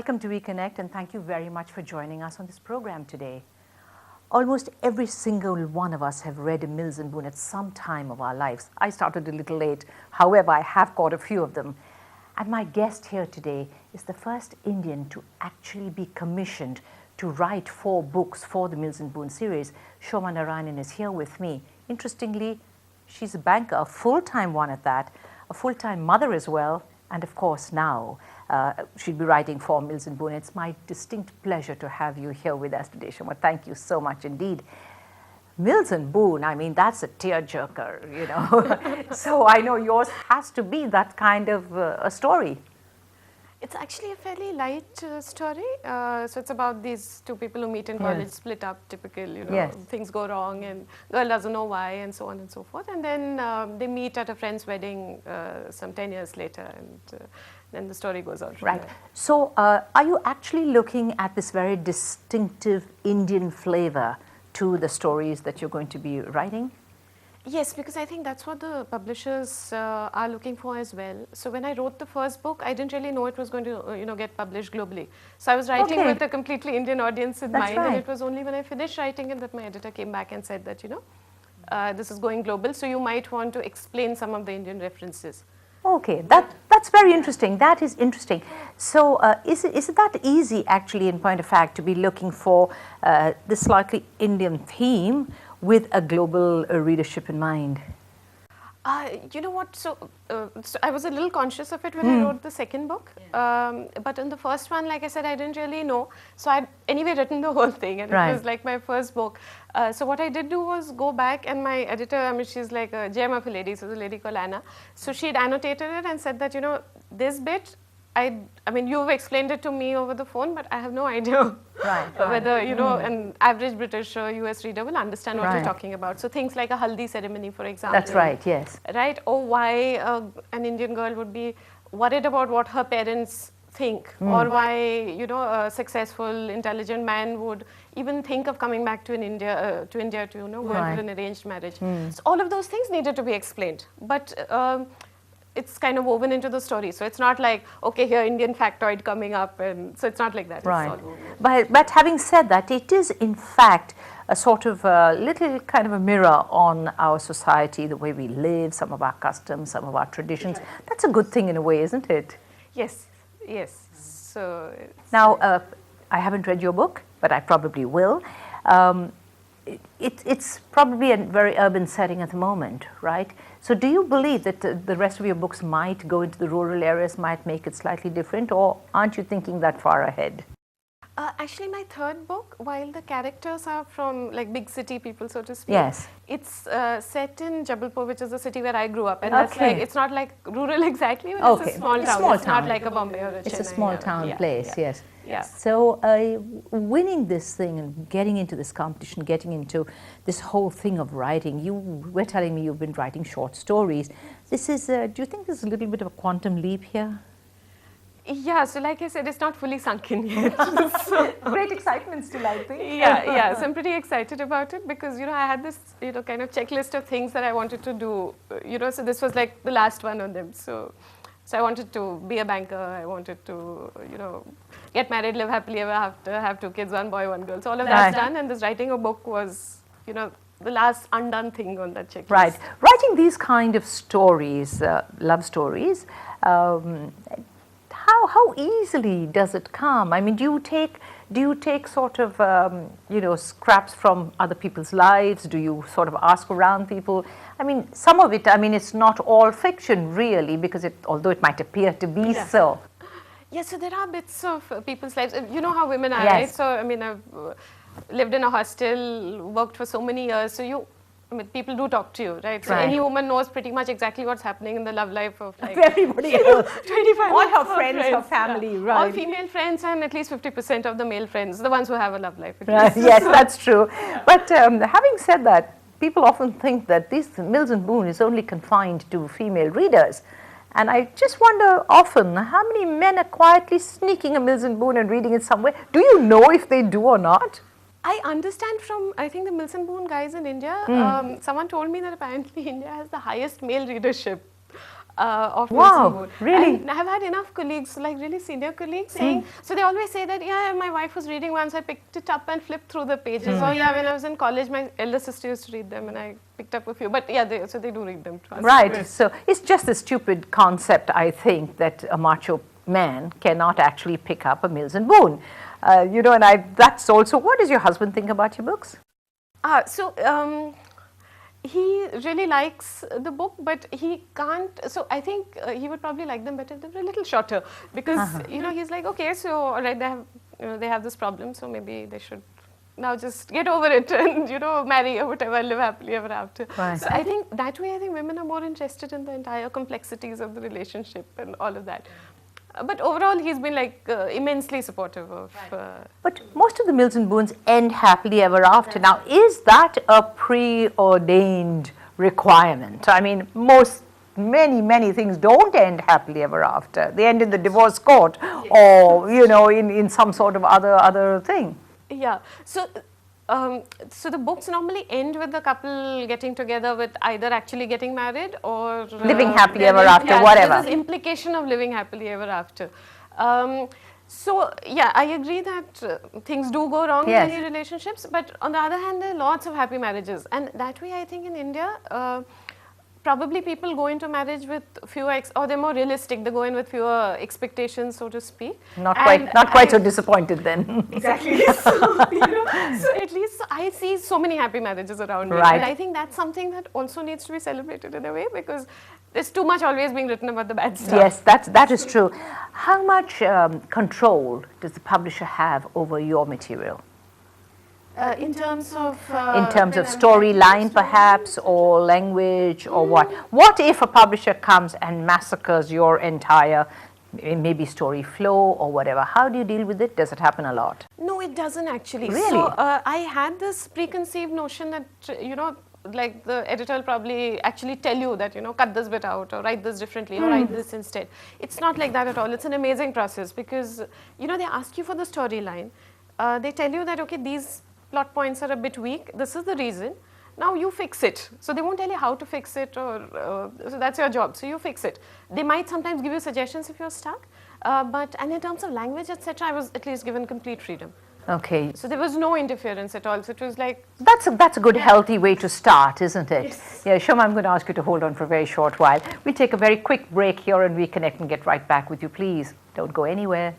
Welcome to Reconnect, and thank you very much for joining us on this program today. Almost every single one of us have read Mills and Boon at some time of our lives. I started a little late, however, I have caught a few of them. And my guest here today is the first Indian to actually be commissioned to write 4 books for the Mills and Boon series. Shoma Narayanan is here with me. Interestingly, she's a banker, a full-time one at that, a full-time mother as well, and of course now she'll be writing for Mills and Boon. It's my distinct pleasure to have you here with us today, Shoma. Thank you so much indeed. Mills and Boon, I mean, that's a tearjerker, you know. So I know yours has to be that kind of a story. It's actually a fairly light story. So it's about these 2 people who meet in college, split up, typical, you know, things go wrong and girl doesn't know why and so on and so forth. And then they meet at a friend's wedding some 10 years later, and then the story goes on. Right. So are you actually looking at this very distinctive Indian flavor to the stories that you're going to be writing? Yes, because I think that's what the publishers are looking for as well. So when I wrote the first book, I didn't really know it was going to, get published globally. So I was writing with a completely Indian audience in mind, and it was only when I finished writing it that my editor came back and said that, this is going global, so you might want to explain some of the Indian references. Okay, that's very interesting. That is interesting. So is it that easy actually, in point of fact, to be looking for this slightly Indian theme with a global readership in mind? You know what, so I was a little conscious of it when I wrote the second book, but in the first one, like I said, I didn't really know. So I'd anyway written the whole thing, and it was like my first book. So what I did do was go back, and my editor, I mean, she's like a gem of a lady, so the lady called Anna. So she'd annotated it and said that, this bit, I mean, you've explained it to me over the phone, but I have no idea whether, an average British or US reader will understand what you're talking about. So things like a haldi ceremony, for example. That's right, yes. Right, or why an Indian girl would be worried about what her parents think, or why, a successful, intelligent man would even think of coming back to India to go into an arranged marriage. So all of those things needed to be explained. But it's kind of woven into the story. So it's not like, okay, here Indian factoid coming up, and so it's not like that. Right. It's all woven. But having said that, it is in fact a sort of little kind of a mirror on our society, the way we live, some of our customs, some of our traditions. That's a good thing in a way, isn't it? Yes, yes. So now, I haven't read your book, but I probably will. It's probably a very urban setting at the moment, right? So do you believe that the rest of your books might go into the rural areas, might make it slightly different, or aren't you thinking that far ahead? Actually, my third book, while the characters are from like big city people, so to speak, it's set in Jabalpur, which is the city where I grew up, and that's like, it's not like rural exactly, but it's a small town. It's not like a Bombay or a Chennai. It's a small town place, yes. Yeah. So winning this thing and getting into this competition, getting into this whole thing of writing, you were telling me you've been writing short stories. This is, do you think there's a little bit of a quantum leap here? Yeah, so like I said, it's not fully sunk in yet. So great excitement still, I think. Yeah, so I'm pretty excited about it because, I had this, kind of checklist of things that I wanted to do, so this was like the last one on them. So I wanted to be a banker, I wanted to, get married, live happily ever after, have 2 kids, 1 boy, 1 girl. So all of that's done, and this writing a book was, the last undone thing on that checklist. Right. Writing these kind of stories, love stories, how easily does it come? I mean, do you take sort of, scraps from other people's lives? Do you sort of ask around people? I mean, some of it, it's not all fiction really, because although it might appear to be so. Yeah, so there are bits of people's lives. You know how women are, right? So, I've lived in a hostel, worked for so many years, so people do talk to you, right? So any woman knows pretty much exactly what's happening in the love life of like everybody else. 25 all her friends, her family, right? All female friends and at least 50% of the male friends, the ones who have a love life. Right. Yes, that's true. But having said that, people often think that this Mills and Boon is only confined to female readers. And I just wonder often how many men are quietly sneaking a Mills and Boon and reading it somewhere. Do you know if they do or not? I understand from, I think, the Mills and Boon guys in India, someone told me that apparently India has the highest male readership of Wow, Mills and Boon. really? And I have had enough colleagues, like really senior colleagues, saying, so they always say that, yeah, my wife was reading once, I picked it up and flipped through the pages. Or yeah, when I was in college, my elder sister used to read them and I picked up a few. But yeah, so they do read them to us. Right. So it's just a stupid concept, I think, that a macho man cannot actually pick up a Mills and Boon. You know, and that's also, what does your husband think about your books? He really likes the book, but he can't. So I think he would probably like them better if they were a little shorter, because you know, he's like, okay, so all right, they have this problem, so maybe they should now just get over it and, you know, marry or whatever, live happily ever after. Right. So I think that way, I think women are more interested in the entire complexities of the relationship and all of that. But overall, he's been like immensely supportive of. But most of the Mills and Boons end happily ever after. Now, is that a preordained requirement? I mean, many things don't end happily ever after. They end in the divorce court, or you know, in some sort of other thing. Yeah. So the books normally end with the couple getting together with either actually getting married or living happily ever after, whatever. There's this implication of living happily ever after. So yeah, I agree that things do go wrong in many relationships, but on the other hand, there are lots of happy marriages, and that way I think in India, probably people go into marriage with fewer, or they're more realistic. They go in with fewer expectations, so to speak. Not quite so disappointed then. Exactly. So, you know, so at least I see so many happy marriages around me, and I think that's something that also needs to be celebrated in a way, because there's too much always being written about the bad stuff. Yes, that is true. How much control does the publisher have over your material? In terms of storyline, perhaps, or language, or what? What if a publisher comes and massacres your entire, maybe story flow or whatever? How do you deal with it? Does it happen a lot? No, it doesn't actually. Really? So I had this preconceived notion that, you know, like the editor will probably actually tell you that, you know, cut this bit out or write this differently or write this instead. It's not like that at all. It's an amazing process, because, you know, they ask you for the storyline. They tell you that, okay, these plot points are a bit weak. This is the reason. Now you fix it. So they won't tell you how to fix it, or so that's your job. So you fix it. They might sometimes give you suggestions if you're stuck. And in terms of language, etc., I was at least given complete freedom. Okay. So there was no interference at all. So it was like, that's a good healthy way to start, isn't it? Yes. Yeah, Shoma, I'm going to ask you to hold on for a very short while. We'll take a very quick break here and reconnect and get right back with you, please. Don't go anywhere.